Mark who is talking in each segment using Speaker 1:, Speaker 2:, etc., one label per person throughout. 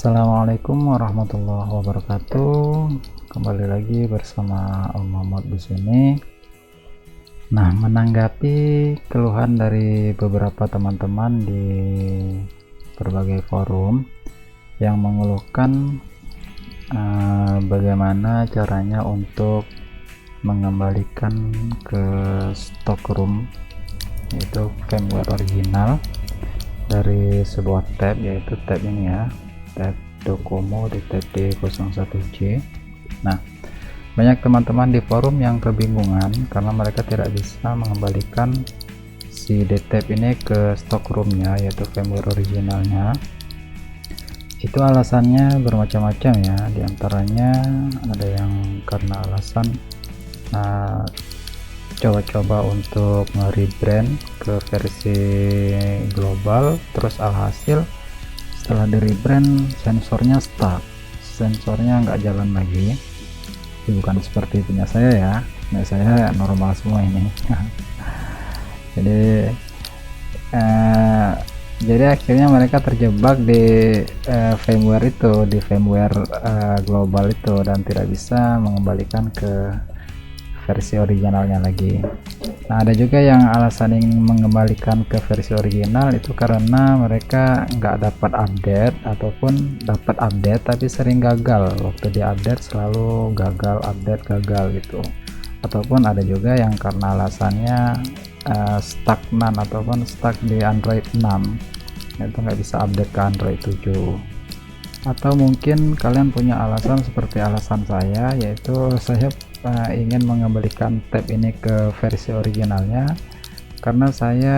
Speaker 1: Assalamualaikum warahmatullahi wabarakatuh. Kembali lagi bersama Om Muhammad di sini. Nah, menanggapi keluhan dari beberapa teman-teman di berbagai forum yang mengeluhkan bagaimana caranya untuk mengembalikan ke stockroom, yaitu firmware original dari sebuah tab, yaitu tab ini ya, tab Docomo di tab D01J. Nah, banyak teman-teman di forum yang kebingungan karena mereka tidak bisa mengembalikan si DTAP ini ke stockroomnya, yaitu firmware originalnya. Itu alasannya bermacam-macam ya, diantaranya ada yang karena alasan coba-coba untuk nge-rebrand ke versi global, terus alhasil setelah di rebrand sensornya stuck, sensornya nggak jalan lagi. Ini bukan seperti punya saya ya, punya saya normal semua ini. jadi akhirnya mereka terjebak di firmware itu, di firmware global itu, dan tidak bisa mengembalikan ke versi originalnya lagi. Nah, ada juga yang alasan ingin mengembalikan ke versi original itu karena mereka nggak dapat update, ataupun dapat update tapi sering gagal, waktu di update selalu gagal, update gagal gitu. Ataupun ada juga yang karena alasannya stagnan ataupun stuck di Android 6, itu nggak bisa update ke Android 7. Atau mungkin kalian punya alasan seperti alasan saya, yaitu saya ingin mengembalikan tab ini ke versi originalnya karena saya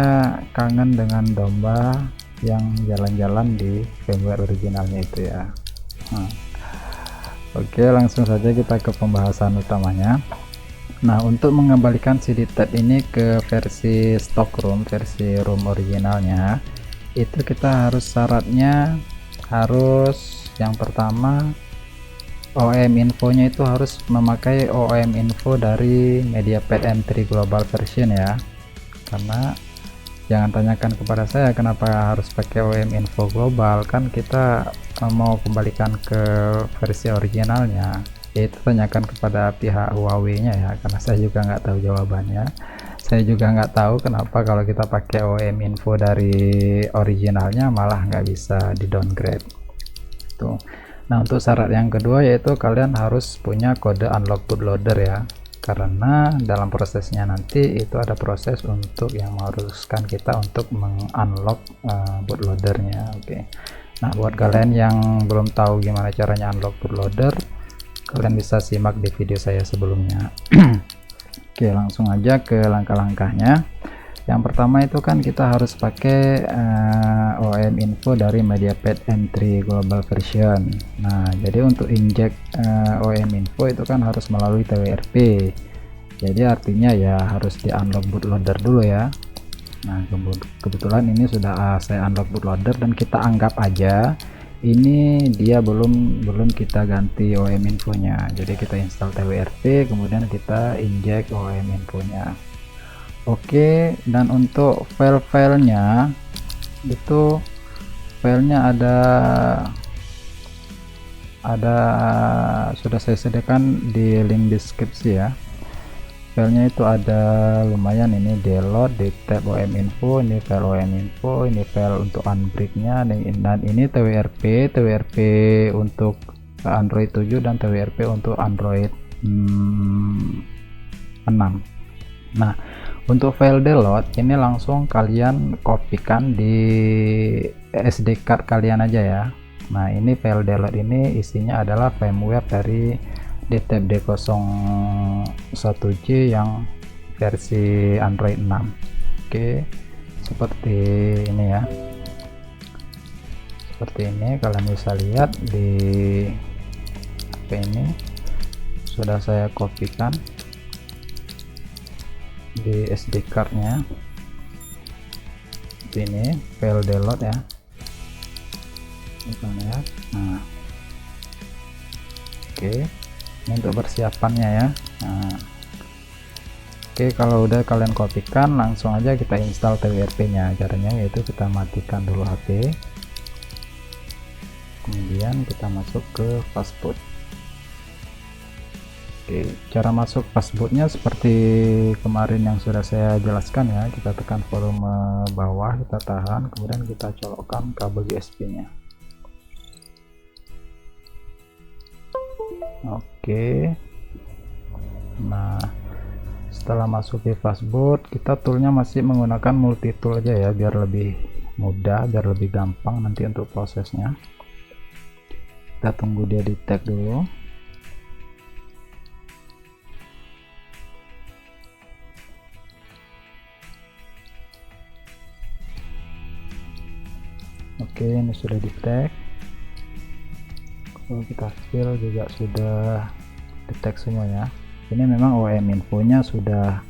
Speaker 1: kangen dengan domba yang jalan-jalan di firmware originalnya itu ya. Oke, langsung saja kita ke pembahasan utamanya. Nah, untuk mengembalikan CD tab ini ke versi stockroom, versi ROM originalnya, itu kita harus syaratnya harus yang pertama OEM infonya itu harus memakai OEM info dari MediaPad M3 Global Version ya. Karena jangan tanyakan kepada saya kenapa harus pakai OEM info global, kan kita mau kembalikan ke versi originalnya, yaitu tanyakan kepada pihak Huawei nya ya, karena saya juga nggak tahu jawabannya. Saya juga nggak tahu kenapa kalau kita pakai OEM info dari originalnya malah nggak bisa di downgrade tuh. Nah, untuk syarat yang kedua yaitu kalian harus punya kode unlock bootloader ya, karena dalam prosesnya nanti itu ada proses untuk yang mengharuskan kita untuk mengunlock bootloadernya. Oke. Nah, buat kalian yang belum tahu gimana caranya unlock bootloader, kalian bisa simak di video saya sebelumnya. Oke, langsung aja ke langkah-langkahnya. Yang pertama itu kan kita harus pakai OEM info dari MediaPad M3 Global Version. Nah, jadi untuk inject OEM info itu kan harus melalui TWRP. Jadi artinya ya harus di unlock bootloader dulu ya. Nah, kebetulan ini sudah saya unlock bootloader, dan kita anggap aja ini dia belum kita ganti OEM infonya. Jadi kita install TWRP, kemudian kita inject OEM infonya. Oke, dan untuk file-filenya itu filenya ada sudah saya sediakan di link deskripsi ya. Filenya itu ada lumayan, ini download di tab OEM info, ini file OEM info, ini file untuk unbreak-nya, dan ini TWRP untuk Android 7 dan TWRP untuk Android 6. Nah, untuk file download ini langsung kalian kopikan di SD card kalian aja ya. Nah, ini file download ini isinya adalah firmware dari DTAP D01J yang versi Android 6. Oke, seperti ini ya. Seperti ini kalian bisa lihat di HP ini sudah saya kopikan di SD cardnya. Ini file download ya, misalnya. Nah, oke, ini untuk persiapannya ya. Nah, oke, kalau udah kalian kopikan, langsung aja kita install TWRP nya. Caranya yaitu kita matikan dulu HP, kemudian kita masuk ke fastboot. Oke, cara masuk fastbootnya seperti kemarin yang sudah saya jelaskan ya. Kita tekan volume bawah, kita tahan, kemudian kita colokkan kabel USB nya. Oke, nah setelah masuk di fastboot, kita toolnya masih menggunakan multi tool aja ya, biar lebih mudah, biar lebih gampang nanti untuk prosesnya. Kita tunggu dia di tag dulu. Oke, ini sudah di tag. Kalau kita fill juga sudah di tag semuanya. Ini memang OEM infonya sudah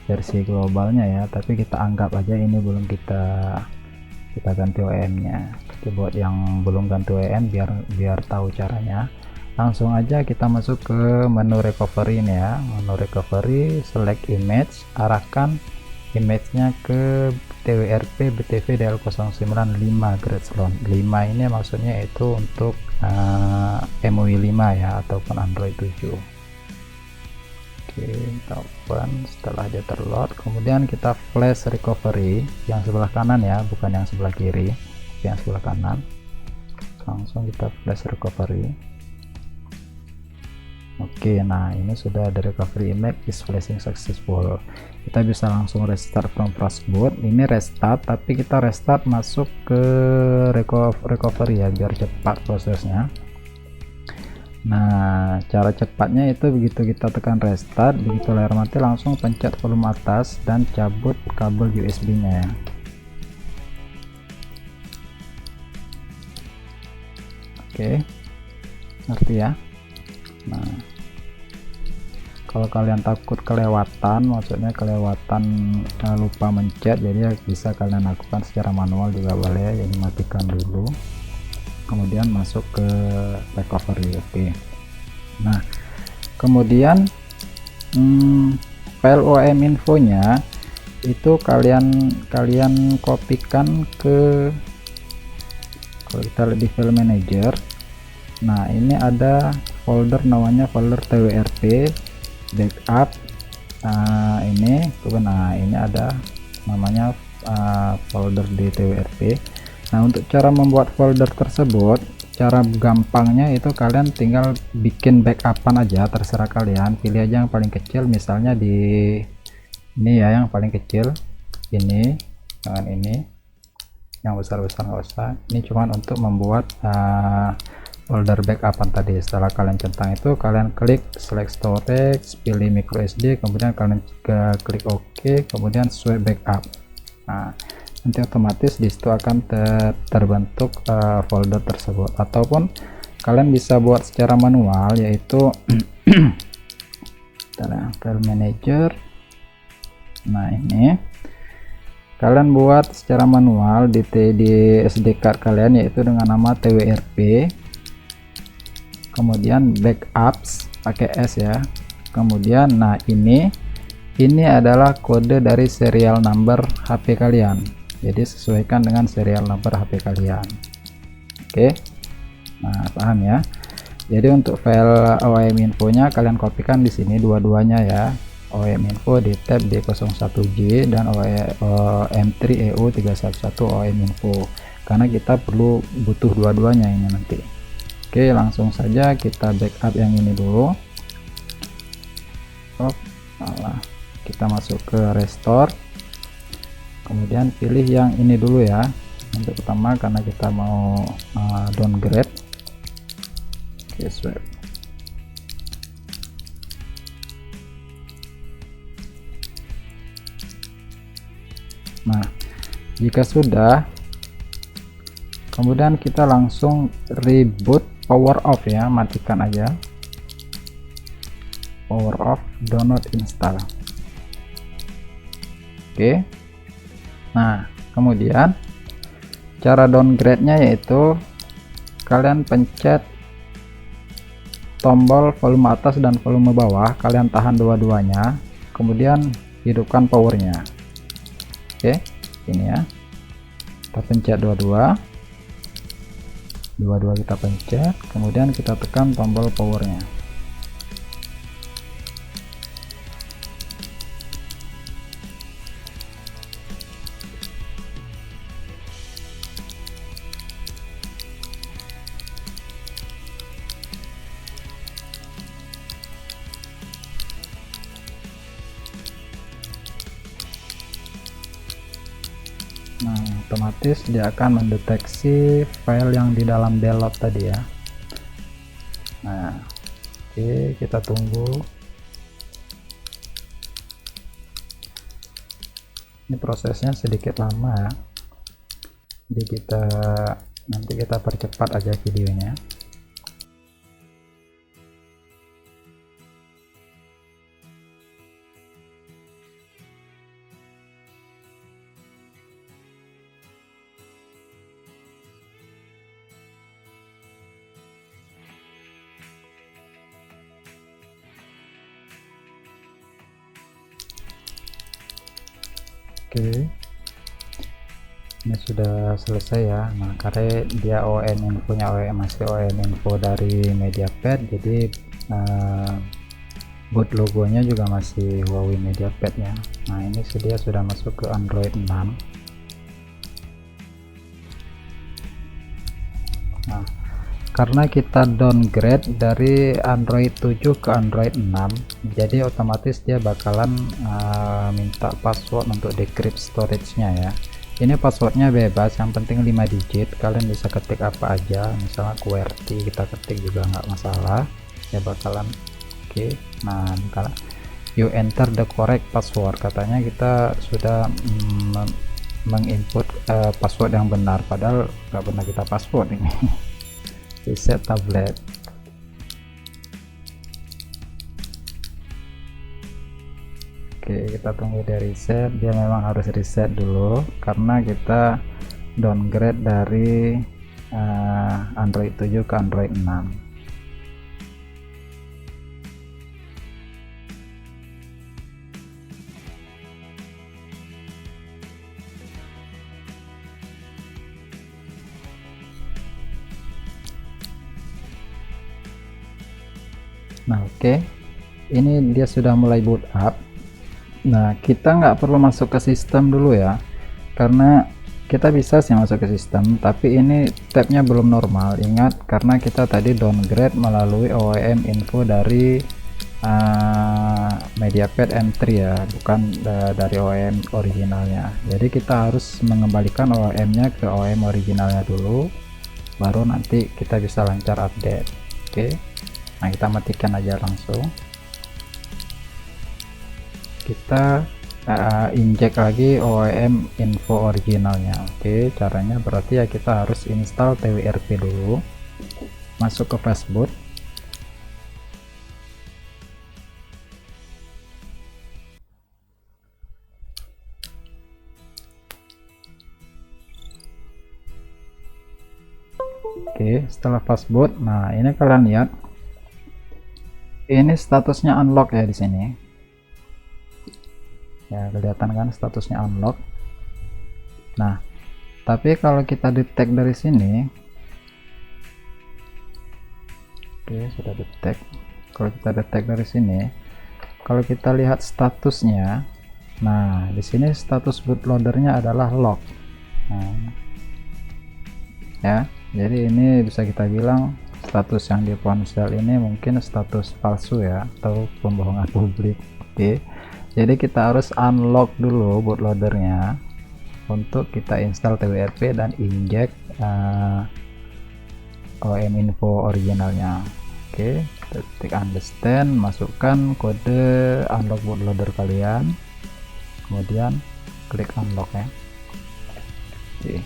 Speaker 1: versi globalnya ya, tapi kita anggap aja ini belum kita ganti OEM nya. Tapi buat yang belum ganti OEM, biar tahu caranya, langsung aja kita masuk ke menu recovery ini ya. Menu recovery, select image, arahkan image-nya ke TWRP BTV DL095 grade slot 5. Ini maksudnya itu untuk MUI 5 ya, ataupun Android 7. Oke, kita open. Setelah dia terload, kemudian kita flash recovery yang sebelah kanan ya, bukan yang sebelah kiri, yang sebelah kanan. Langsung kita flash recovery. Oke, nah ini sudah ada recovery image is flashing successful. Kita bisa langsung restart from fastboot. Ini restart, tapi kita restart masuk ke recovery ya, biar cepat prosesnya. Nah, cara cepatnya itu begitu kita tekan restart, begitu layar mati langsung pencet volume atas dan cabut kabel USB nya ya. Oke, ngerti ya. Nah, kalau kalian takut kelewatan, maksudnya kelewatan lupa mencet, jadi bisa kalian lakukan secara manual juga boleh. Jadi matikan dulu, kemudian masuk ke recovery. Oke, nah kemudian file OEM infonya itu kalian kopikan ke, kalau kita lihat di file manager, nah ini ada folder namanya folder TWRP backup. Ini ada namanya folder di TWRP. Nah, untuk cara membuat folder tersebut, cara gampangnya itu kalian tinggal bikin backupan aja, terserah kalian, pilih aja yang paling kecil, misalnya di ini ya, yang paling kecil ini, jangan ini, yang besar-besar nggak usah. Ini cuman untuk membuat folder backupan tadi. Setelah kalian centang itu, kalian klik select storage, pilih micro SD, kemudian kalian klik OK, kemudian swipe backup. Nah, nanti otomatis di situ akan terbentuk folder tersebut. Ataupun kalian bisa buat secara manual, yaitu file manager. Nah, ini kalian buat secara manual di SD card kalian, yaitu dengan nama TWRP, kemudian backups pakai S ya, kemudian nah ini adalah kode dari serial number HP kalian, jadi sesuaikan dengan serial number HP kalian. Oke, nah paham ya. Jadi untuk file OEM infonya kalian kopikan di sini dua-duanya ya, OEM info di tab D01J dan OEM3 EU311 OEM info, karena kita butuh dua-duanya ini nanti. Oke, langsung saja kita backup yang ini dulu. Kita masuk ke restore, kemudian pilih yang ini dulu ya untuk pertama, karena kita mau downgrade. Oke, swipe. Nah, jika sudah, kemudian kita langsung reboot power off ya, matikan aja power off, download install. Oke, nah kemudian cara downgrade nya yaitu kalian pencet tombol volume atas dan volume bawah, kalian tahan dua-duanya, kemudian hidupkan powernya. Oke, ini ya, kita pencet dua-dua. dua-dua kita pencet, kemudian kita tekan tombol powernya. Nah, otomatis dia akan mendeteksi file yang di dalam download tadi ya. Nah, oke, kita tunggu. Ini prosesnya sedikit lama ya. Jadi nanti kita percepat aja videonya. Oke, ini sudah selesai ya. Nah, karena dia OEM infonya masih OEM info dari MediaPad, jadi boot logonya juga masih Huawei MediaPad ya. Nah, ini dia sudah masuk ke Android 6. Nah, karena kita downgrade dari Android 7 ke Android 6, jadi otomatis dia bakalan minta password untuk decrypt storage-nya ya. Ini passwordnya bebas, yang penting 5 digit, kalian bisa ketik apa aja, misalnya QWERTY kita ketik juga nggak masalah ya, bakalan oke. Nah, kalau you enter the correct password, katanya kita sudah menginput password yang benar, padahal nggak pernah kita password ini. Reset tablet. Oke, kita tunggu dia reset. Dia memang harus reset dulu karena kita downgrade dari Android 7 ke Android 6. Nah, oke, ini dia sudah mulai boot up. Nah, kita nggak perlu masuk ke sistem dulu ya, karena kita bisa sih masuk ke sistem, tapi ini tabnya belum normal. Ingat, karena kita tadi downgrade melalui OEM info dari MediaPad M3 ya, bukan dari OEM originalnya. Jadi kita harus mengembalikan OEM-nya ke OEM originalnya dulu, baru nanti kita bisa lancar update. Oke. Nah, kita matikan aja langsung. Kita injek lagi OEM info originalnya. Oke, caranya berarti ya kita harus install TWRP dulu, masuk ke fastboot. Oke, setelah fastboot, nah ini kalian lihat, ini statusnya unlock ya di sini. Ya, kelihatan kan statusnya unlock. Nah, tapi kalau kita detect dari sini, oke, sudah detect. Kalau kita detect dari sini, kalau kita lihat statusnya, nah di sini status bootloadernya adalah lock. Nah, ya, jadi ini bisa kita bilang status yang di ponsel ini mungkin status palsu ya, atau pembohongan publik. Oke, jadi kita harus unlock dulu bootloadernya untuk kita install TWRP dan injek OEM info originalnya. Oke, ketik understand, masukkan kode unlock bootloader kalian, kemudian klik unlock ya. Oke,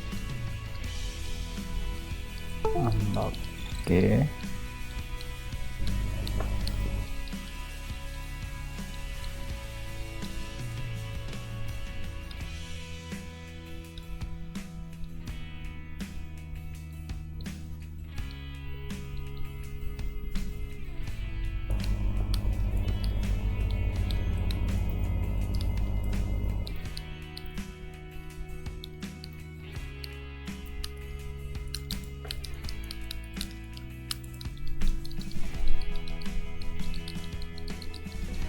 Speaker 1: unlock. Oke,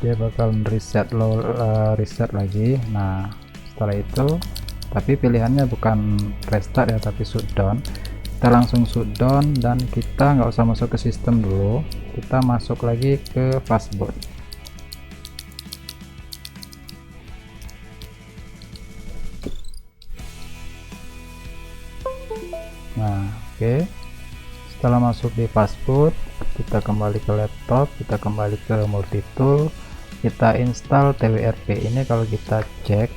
Speaker 1: dia bakal reset reset lagi. Nah setelah itu, tapi pilihannya bukan restart ya, tapi shutdown. Kita langsung shutdown dan kita nggak usah masuk ke sistem dulu, kita masuk lagi ke fastboot. Nah oke, setelah masuk di fastboot, kita kembali ke laptop, kita kembali ke multitool, kita install TWRP ini. Kalau kita cek,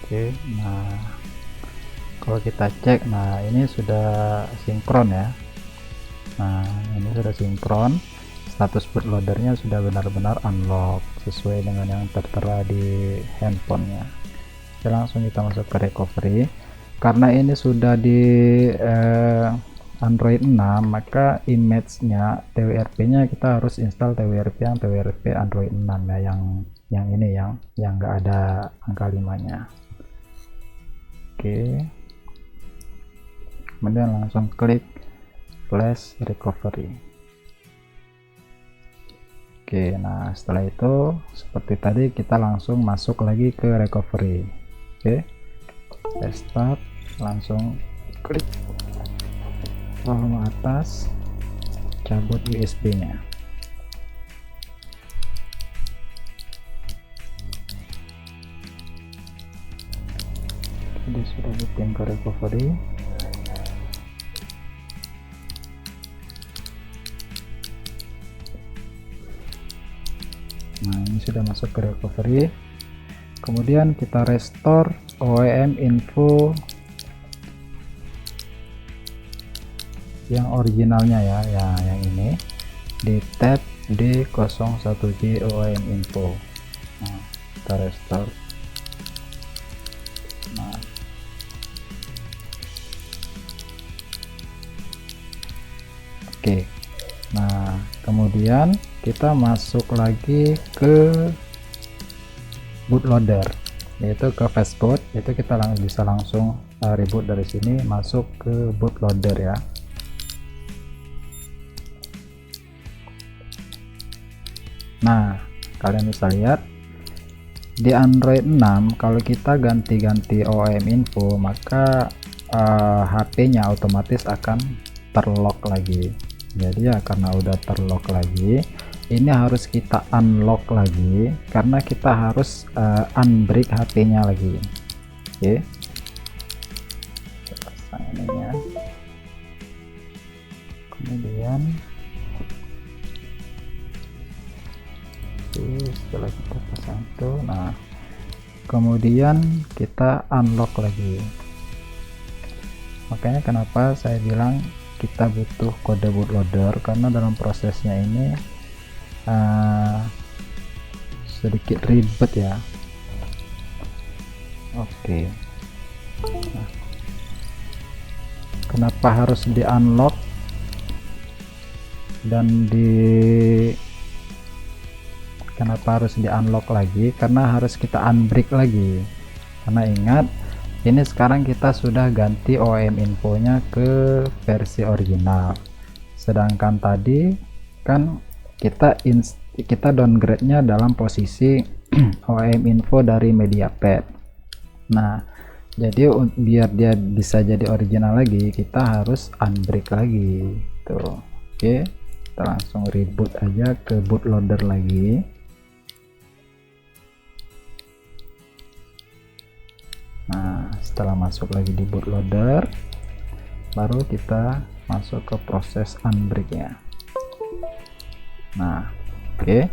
Speaker 1: oke, nah kalau kita cek, nah ini sudah sinkron ya. Nah ini sudah sinkron, status bootloadernya sudah benar-benar unlock sesuai dengan yang tertera di handphonenya. Oke, langsung kita masuk ke recovery. Karena ini sudah di Android 6, maka image-nya, TWRP-nya kita harus install TWRP yang TWRP Android 6 ya, yang ini yang nggak ada angka 5-nya. Oke, kemudian langsung klik flash recovery. Oke, nah setelah itu seperti tadi kita langsung masuk lagi ke recovery. Oke, restart, langsung klik volume atas, cabut USB nya. Jadi sudah booting ke recovery. Nah ini sudah masuk ke recovery. Kemudian kita restore OEM info yang originalnya ya, yang ini di tab D01J OEM info. Nah kita restore. Nah oke, nah kemudian kita masuk lagi ke bootloader, yaitu ke fastboot. Itu kita bisa langsung reboot dari sini, masuk ke bootloader ya. Nah kalian bisa lihat di Android 6 kalau kita ganti-ganti OEM info, maka HP-nya otomatis akan terlock lagi. Jadi ya karena udah terlock lagi, ini harus kita unlock lagi karena kita harus unbreak HP-nya lagi. Oke, pasang ininya, kemudian setelah kita pasang itu, nah kemudian kita unlock lagi. Makanya kenapa saya bilang kita butuh kode bootloader, karena dalam prosesnya ini sedikit ribet ya. Oke, nah, kenapa harus di unlock dan kenapa harus di unlock lagi? Karena harus kita unbreak lagi. Karena ingat, ini sekarang kita sudah ganti OEM infonya ke versi original, sedangkan tadi kan kita downgrade nya dalam posisi OEM info dari MediaPad. Nah jadi biar dia bisa jadi original lagi, kita harus unbreak lagi tuh. Oke, kita langsung reboot aja ke bootloader lagi. Nah setelah masuk lagi di bootloader, baru kita masuk ke proses unbreak ya. Nah oke,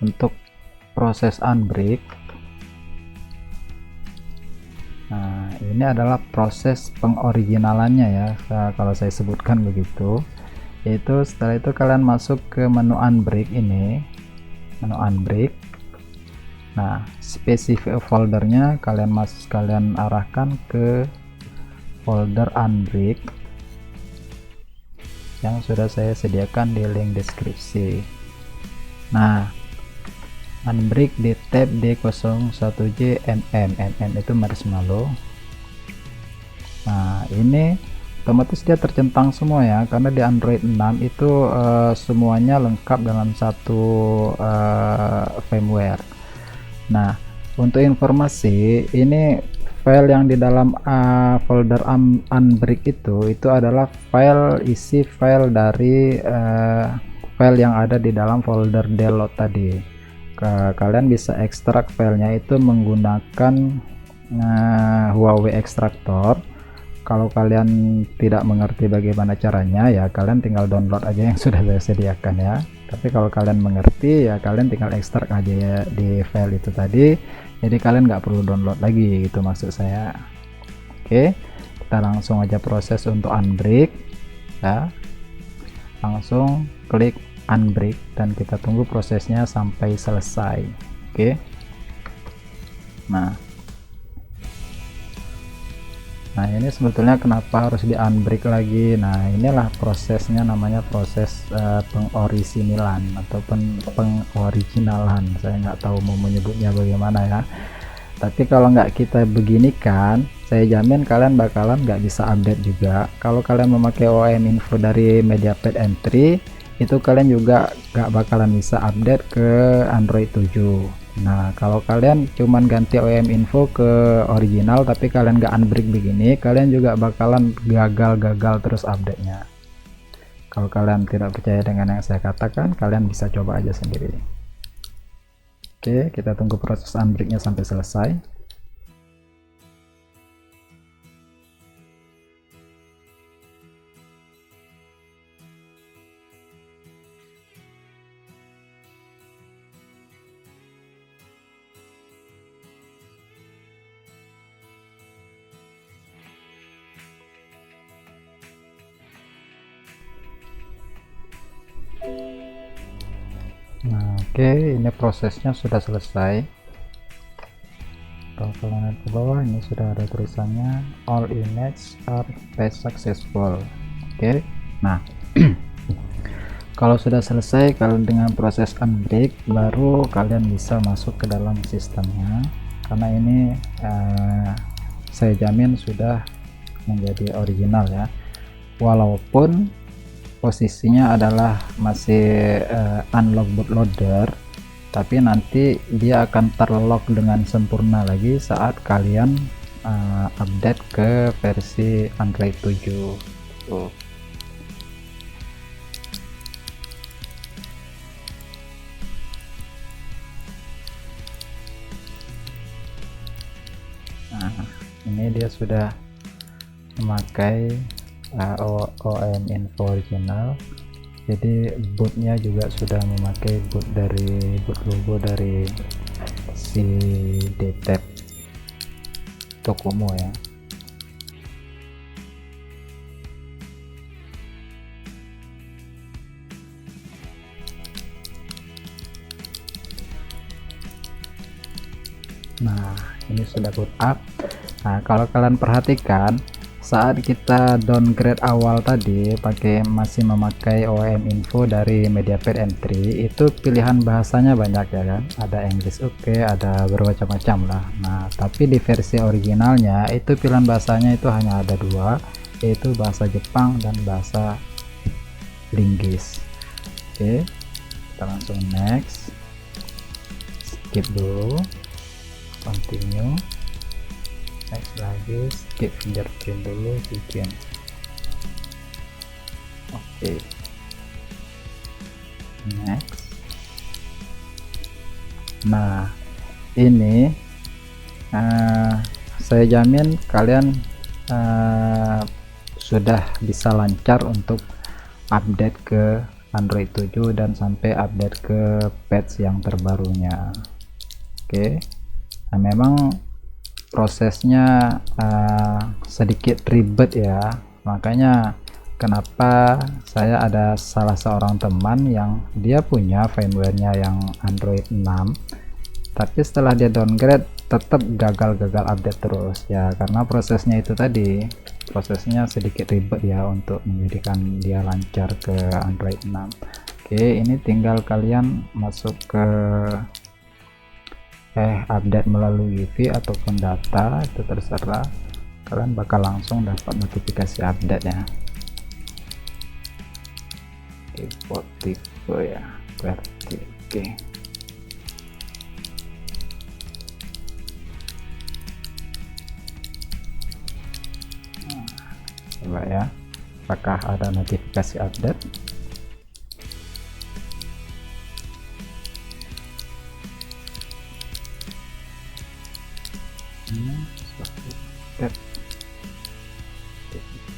Speaker 1: untuk proses unbreak, nah ini adalah proses pengoriginalannya ya, kalau saya sebutkan begitu. Yaitu setelah itu kalian masuk ke menu unbreak ini, menu unbreak. Nah spesifik foldernya kalian arahkan ke folder unbreak yang sudah saya sediakan di link deskripsi. Nah unbreak di tab D01J MM itu marshmallow. Nah ini otomatis dia tercentang semua ya, karena di Android 6 itu semuanya lengkap dalam satu firmware. Nah, untuk informasi, ini file yang di dalam folder unbrick itu adalah isi file dari file yang ada di dalam folder download tadi. Kalian bisa ekstrak filenya itu menggunakan Huawei Extractor. Kalau kalian tidak mengerti bagaimana caranya, ya kalian tinggal download aja yang sudah saya sediakan ya. Tapi kalau kalian mengerti, ya kalian tinggal ekstrak aja ya di file itu tadi, jadi kalian nggak perlu download lagi, gitu maksud saya. Oke, kita langsung aja proses untuk unbrick ya, langsung klik unbrick dan kita tunggu prosesnya sampai selesai. Oke, nah ini sebetulnya kenapa harus di unbrick lagi. Nah, inilah prosesnya, namanya proses pengorisinalan ataupun pengoriginalan. Saya nggak tahu mau menyebutnya bagaimana ya, tapi kalau nggak kita beginikan, saya jamin kalian bakalan nggak bisa update juga. Kalau kalian memakai OEM info dari MediaPad M3, itu kalian juga nggak bakalan bisa update ke Android 7. Nah, kalau kalian cuman ganti OEM info ke original tapi kalian nggak unbrick begini, kalian juga bakalan gagal terus update-nya. Kalau kalian tidak percaya dengan yang saya katakan, kalian bisa coba aja sendiri. Oke, kita tunggu proses unbrick-nya sampai selesai. Nah, oke, ini prosesnya sudah selesai. Kalau kalian lihat ke bawah, ini sudah ada tulisannya all images are test successful. Oke, nah kalau sudah selesai kalian dengan proses unbrick, baru kalian bisa masuk ke dalam sistemnya, karena ini saya jamin sudah menjadi original ya, walaupun posisinya adalah masih unlock bootloader, tapi nanti dia akan terlock dengan sempurna lagi saat kalian update ke versi Android 7. Nah, ini dia sudah memakai OEM info original, jadi bootnya juga sudah memakai boot logo dari si DTEP Docomo ya. Nah, ini sudah boot up. Nah, kalau kalian perhatikan, saat kita downgrade awal tadi masih memakai OEM info dari MediaPad M3, itu pilihan bahasanya banyak ya kan, ada English oke, ada bermacam-macam lah. Nah, tapi di versi originalnya itu pilihan bahasanya itu hanya ada dua, yaitu bahasa Jepang dan bahasa Inggris. Oke, kita langsung next, skip dulu, continue, next lagi, skip fingerprint dulu, bikin. Oke, next. Nah, ini saya jamin kalian sudah bisa lancar untuk update ke Android 7 dan sampai update ke patch yang terbarunya. Oke, nah memang prosesnya sedikit ribet ya, makanya kenapa saya ada salah seorang teman yang dia punya firmware-nya yang Android 6, tapi setelah dia downgrade tetap gagal update terus ya, karena prosesnya itu tadi, prosesnya sedikit ribet ya untuk menjadikan dia lancar ke Android 6. Oke, ini tinggal kalian masuk ke update melalui wifi ataupun data, itu terserah. kalian bakal langsung dapat notifikasi update ya. Tipe ya QWERTY. Oke. Coba ya, apakah ada notifikasi update?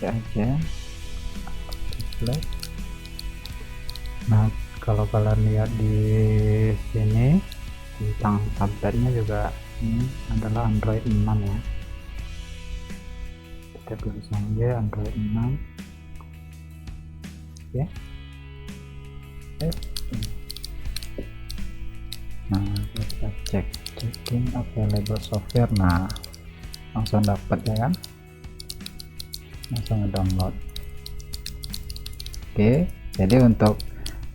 Speaker 1: Aja. Nah, kalau kalian lihat di sini tentang update-nya juga, ini adalah Android 6 ya. Kita tulis aja Android 6. Oke. Nah, kita checking available software. Nah, langsung dapat ya kan, langsung download. Oke, jadi untuk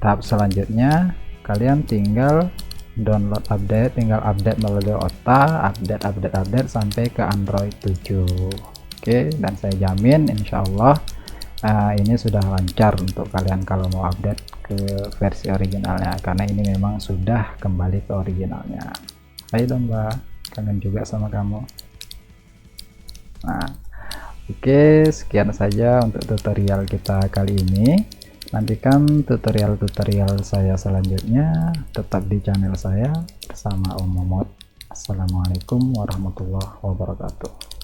Speaker 1: tahap selanjutnya kalian tinggal download update, tinggal update melalui OTA, update sampai ke Android 7. Oke, dan saya jamin insyaallah ini sudah lancar untuk kalian kalau mau update ke versi originalnya, karena ini memang sudah kembali ke originalnya. Ayo dong Mbak, kangen juga sama kamu. Nah, oke, sekian saja untuk tutorial kita kali ini. Nantikan tutorial-tutorial saya selanjutnya tetap di channel saya bersama Om Momot. Assalamualaikum warahmatullahi wabarakatuh.